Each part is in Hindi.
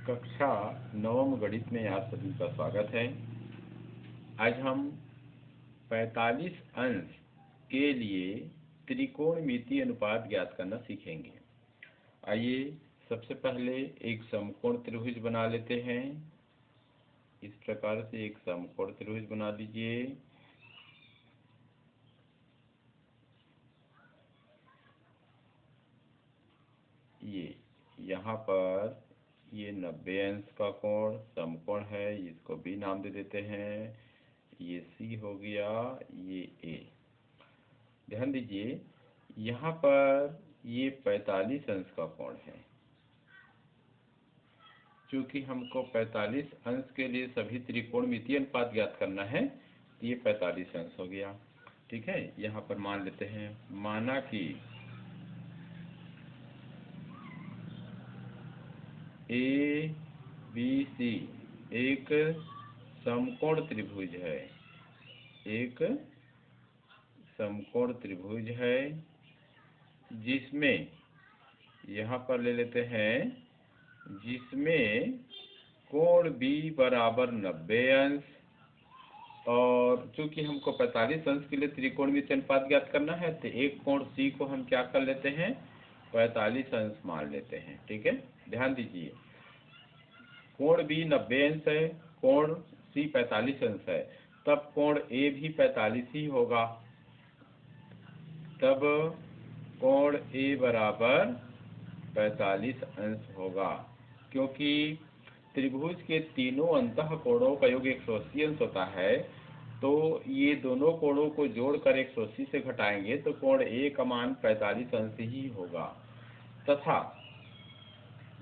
कक्षा नवम गणित में आप सभी का स्वागत है। आज हम 45 अंश के लिए त्रिकोणमितीय अनुपात ज्ञात करना सीखेंगे। आइए सबसे पहले एक समकोण त्रिभुज बना लेते हैं। इस प्रकार से एक समकोण त्रिभुज बना लीजिए। ये यहाँ पर ये 90 अंश का कोण समकोण है, इसको बी नाम दे देते हैं। ये सी हो गया, ये ए। ध्यान दीजिए यहाँ पर ये 45 अंश का कोण है। चूंकि हमको 45 अंश के लिए सभी त्रिकोणमितीय अनुपात ज्ञात करना है, तो ये 45 अंश हो गया। ठीक है, यहाँ पर मान लेते हैं, माना कि ए बी सी एक समकोण त्रिभुज है। एक समकोण त्रिभुज है जिसमें यहाँ पर ले लेते हैं, जिसमें कोण बी बराबर 90 अंश, और चूंकि हमको 45 अंश के लिए त्रिकोणमितीय अनुपात ज्ञात करना है, तो एक कोण सी को हम क्या कर लेते हैं, 45 अंश मान लेते हैं। ठीक है, ध्यान दीजिए कोण बी 90 अंश है, कोण सी 45 अंश है, तब कोण ए भी 45 ही होगा। तब कोण ए बराबर 45 अंश होगा, क्योंकि त्रिभुज के तीनों अंतः कोणों का योग 180 अंश होता है। तो ये दोनों कोणों को जोड़कर 180 से घटाएंगे तो कोण ए का मान 45 अंश ही होगा। तथा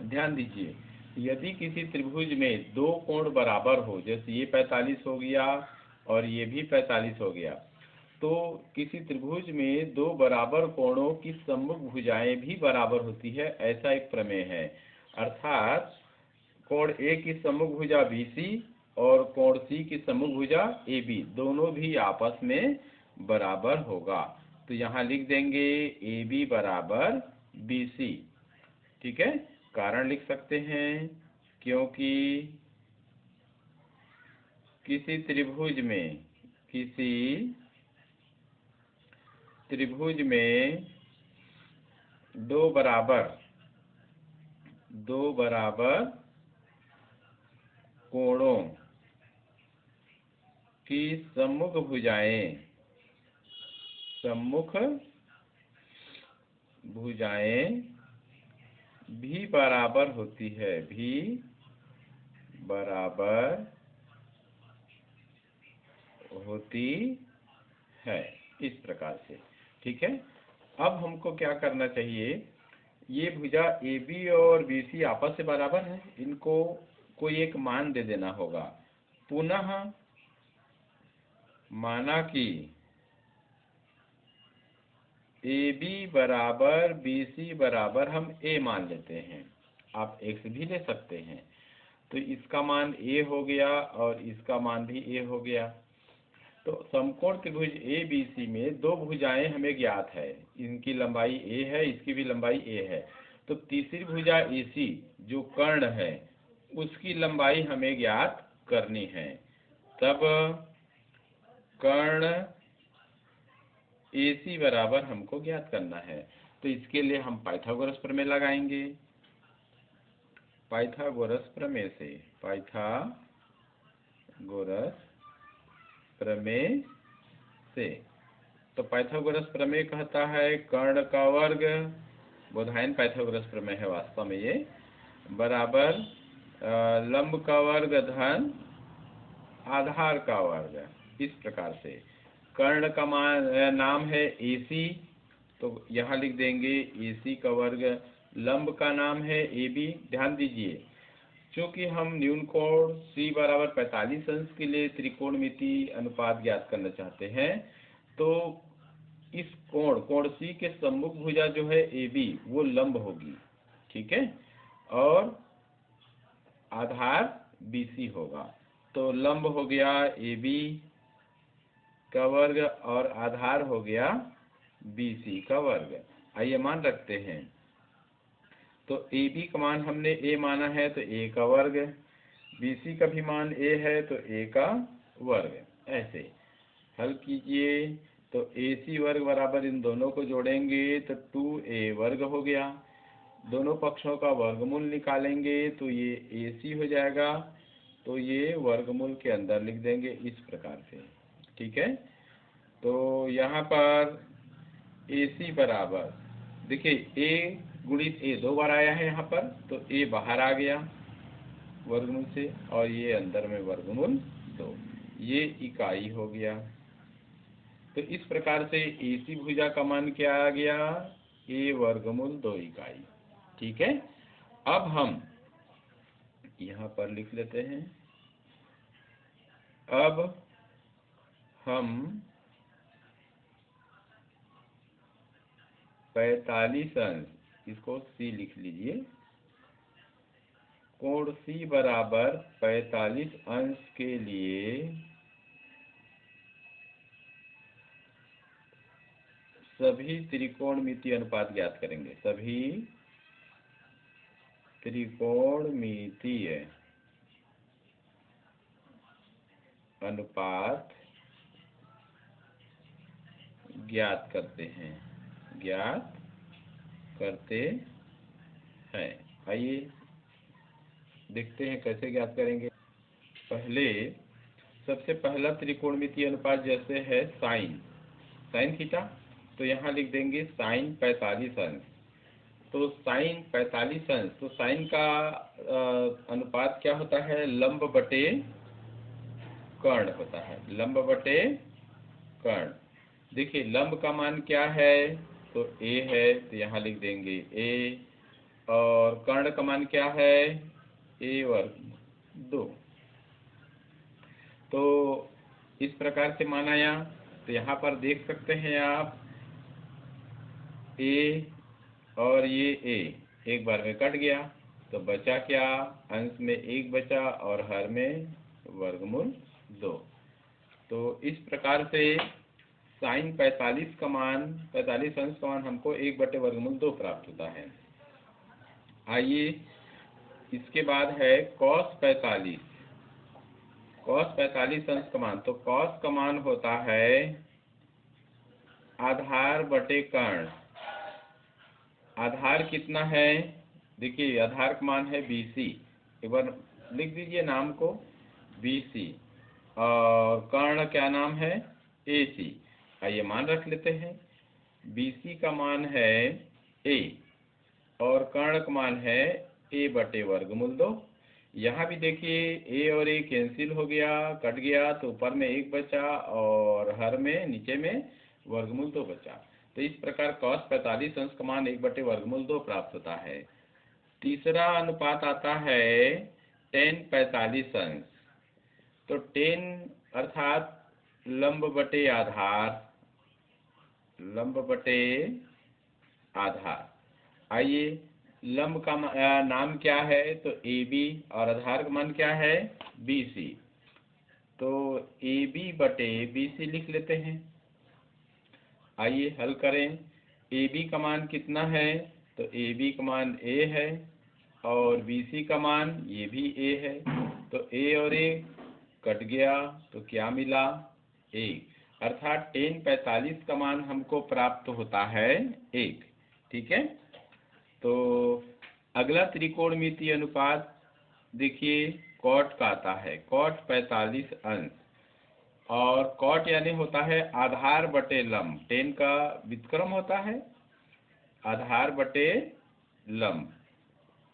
ध्यान दीजिए, यदि किसी त्रिभुज में दो कोण बराबर हो, जैसे ये 45 हो गया और ये भी 45 हो गया, तो किसी त्रिभुज में दो बराबर कोणों की सम्मुख भुजाएं भी बराबर होती है, ऐसा एक प्रमेय है। अर्थात कोण ए की सम्मुख भुजा BC और कोण सी की सम्मुख भुजा AB दोनों भी आपस में बराबर होगा। तो यहाँ लिख देंगे AB बराबर BC। ठीक है, कारण लिख सकते हैं, क्योंकि किसी त्रिभुज में दो बराबर कोणों की सम्मुख भुजाएं भी बराबर होती है, इस प्रकार से। ठीक है, अब हमको क्या करना चाहिए, ये भुजा AB और BC आपस से बराबर है, इनको कोई एक मान दे देना होगा। पुनः माना कि AB बराबर BC बराबर हम A मान लेते हैं, आप X भी ले सकते हैं। तो इसका मान A हो गया और इसका मान भी A हो गया। तो समकोण त्रिभुज ABC में दो भुजाएं हमें ज्ञात है, इनकी लंबाई A है, इसकी भी लंबाई A है। तो तीसरी भुजा AC जो कर्ण है, उसकी लंबाई हमें ज्ञात करनी है। तब कर्ण AC बराबर हमको ज्ञात करना है। तो इसके लिए हम पाइथागोरस प्रमेय लगाएंगे। पाइथागोरस प्रमेय से तो पाइथागोरस प्रमेय कहता है कर्ण का वर्ग, बोधायन पाइथागोरस प्रमेय है वास्तव में ये, बराबर लंब का वर्ग धन आधार का वर्ग। इस प्रकार से कर्ण का नाम है AC, तो यहाँ लिख देंगे AC का वर्ग, लंब का नाम है AB। ध्यान दीजिए, चूंकि हम न्यून कोण C बराबर 45 अंश के लिए त्रिकोणमितीय अनुपात ज्ञात करना चाहते हैं, तो इस कोण C के सम्मुख भुजा जो है AB वो लंब होगी। ठीक है, और आधार BC होगा। तो लंब हो गया AB का वर्ग और आधार हो गया BC का वर्ग। आइए मान रखते हैं, तो ए बी का मान हमने ए माना है तो ए का वर्ग, बी सी का भी मान ए है तो ए का वर्ग। ऐसे हल कीजिए तो ए सी वर्ग बराबर इन दोनों को जोड़ेंगे तो 2a वर्ग हो गया। दोनों पक्षों का वर्गमूल निकालेंगे तो ये ए सी हो जाएगा, तो ये वर्गमूल के अंदर लिख देंगे इस प्रकार से। ठीक है, तो यहाँ पर ए सी बराबर, देखिए ए गुणित ए 2 बार आया है यहाँ पर, तो ए बाहर आ गया वर्गमूल से और ये अंदर में वर्गमूल 2, ये इकाई हो गया। तो इस प्रकार से ए सी भुजा का मान क्या आ गया, ए वर्गमूल 2 इकाई। ठीक है, अब हम यहाँ पर लिख लेते हैं। अब हम 45 अंश, इसको सी लिख लीजिए, कोण सी बराबर 45 अंश के लिए सभी त्रिकोणमितीय अनुपात ज्ञात करेंगे। सभी त्रिकोणमितीय अनुपात ज्ञात करते हैं, ज्ञात करते हैं। आइए देखते हैं कैसे ज्ञात करेंगे। पहले सबसे पहला त्रिकोणमितीय अनुपात जैसे है साइन थीटा, तो यहाँ लिख देंगे साइन 45 अंश। तो साइन 45 अंश, तो साइन का अनुपात क्या होता है, लंब बटे कर्ण होता है, लंब बटे कर्ण। देखिए लंब का मान क्या है, तो a है, तो यहाँ लिख देंगे a, और कर्ण का मान क्या है, a वर्ग 2। तो इस प्रकार से मानाया, तो यहाँ पर देख सकते हैं आप a और ये a एक बार में कट गया, तो बचा क्या, अंश में 1 बचा और हर में वर्गमूल 2। तो इस प्रकार से साइन 45 का मान, 45 अंश का मान हमको 1 बटे वर्गमूल 2 प्राप्त होता है। आइए इसके बाद है कॉस 45, कॉस 45 अंश का मान, तो कॉस का मान होता है आधार बटे कर्ण। आधार कितना है, देखिए आधार का मान है BC, एक बार लिख दीजिए नाम को BC, और कर्ण क्या नाम है, AC। आइए मान रख लेते हैं, BC का मान है A और कर्ण का मान है A बटे वर्गमूल 2। यहाँ भी देखिए A और A कैंसिल हो गया, कट गया, तो ऊपर में 1 बचा और हर में नीचे में वर्गमूल 2 बचा। तो इस प्रकार cos 45 अंश का मान 1 बटे वर्गमूल 2 प्राप्त होता है। तीसरा अनुपात आता है tan 45 अंश, तो tan अर्थात लंब बटे आधार, लंब बटे आधार। आइए लंब का नाम क्या है, तो AB और आधार का मान क्या है, BC। तो AB बटे BC लिख लेते हैं। आइए हल करें, AB का मान कितना है, तो AB का मान A है और BC का मान ये भी A है, तो A और A कट गया, तो क्या मिला, 1, अर्थात tan 45 का मान हमको प्राप्त होता है 1। ठीक है, तो अगला त्रिकोणमितीय अनुपात देखिए cot का आता है, cot 45 अंश, और कॉट यानी होता है आधार बटे लंब, tan का व्युत्क्रम होता है आधार बटे लंब।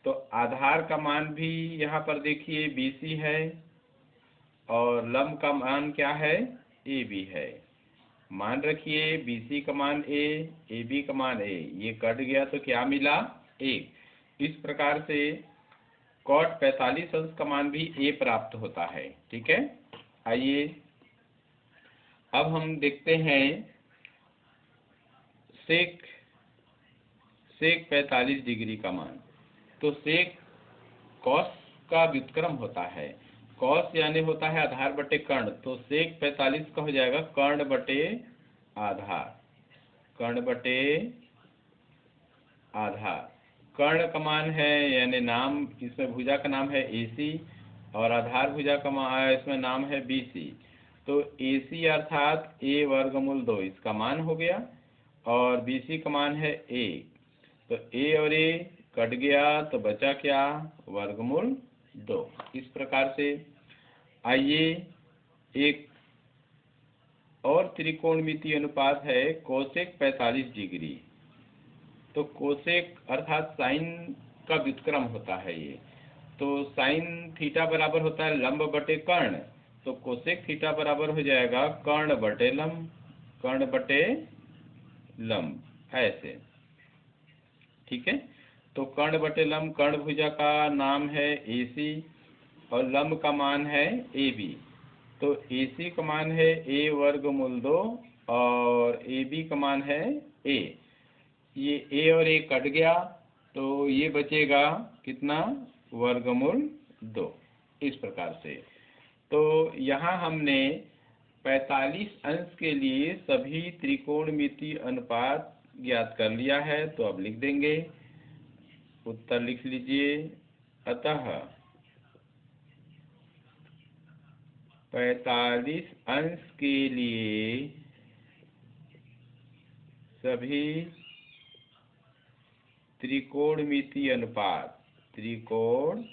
तो आधार का मान भी यहाँ पर देखिए BC है और लंब का मान क्या है, AB है। मान रखिए BC का मान A, AB का मान A, ये कट गया तो क्या मिला, 1। इस प्रकार से cot 45 अंश का मान भी A प्राप्त होता है। ठीक है, आइए अब हम देखते हैं सेक 45 डिग्री का मान। तो सेक कॉस का व्युत्क्रम होता है, कॉस यानी होता है आधार बटे कर्ण, तो सेक 45 का हो जाएगा कर्ण बटे आधार, कर्ण बटे आधार। कर्ण का मान है यानी नाम, इसमें भुजा का नाम है AC और आधार भुजा का इसमें नाम है BC। तो AC अर्थात A वर्गमूल 2 इसका मान हो गया और BC का मान है A। तो A और A कट गया तो बचा क्या, वर्गमूल 2। इस प्रकार से आइए एक और त्रिकोणमितीय अनुपात है कोसेक 45 डिग्री। तो कोसेक अर्थात साइन का व्युत्क्रम होता है ये। तो साइन थीटा बराबर होता है लंब बटे कर्ण। तो कोसेक थीटा बराबर हो जाएगा कर्ण बटे लंब, कर्ण बटे लंब, ऐसे। ठीक है। तो कर्ण बटे लंब, कर्ण भुजा का नाम है AC और लंब का मान है AB। तो AC का मान है A वर्गमूल 2 और AB का मान है A। ये A और A कट गया तो ये बचेगा कितना, वर्गमूल 2। इस प्रकार से तो यहाँ हमने 45 अंश के लिए सभी त्रिकोणमितीय अनुपात ज्ञात कर लिया है। तो अब लिख देंगे, उत्तर लिख लीजिए। अतः 45 अंश के लिए सभी त्रिकोणमितीय अनुपात, त्रिकोणमितीय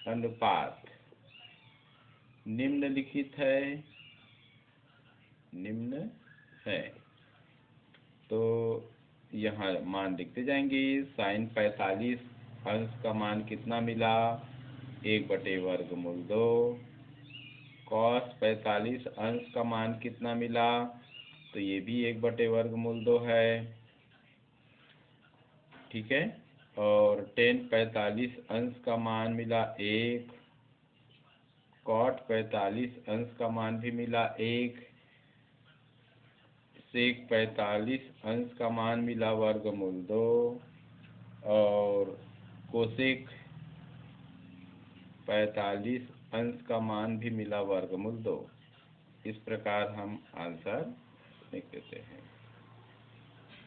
अनुपात निम्नलिखित है, निम्न है। तो यहाँ मान लिखते जाएंगे। साइन 45 अंश का मान कितना मिला, 1/वर्गमूल 2। कॉस 45 अंश का मान कितना मिला, तो ये भी 1/वर्गमूल 2 है। ठीक है। और टेन 45 अंश का मान मिला 1। कॉट 45 अंश का मान भी मिला 1। सेक 45 अंश का मान मिला वर्गमूल 2 और कोसेक 45 अंश का मान भी मिला वर्गमूल 2। इस प्रकार हम आंसर लिख देते हैं।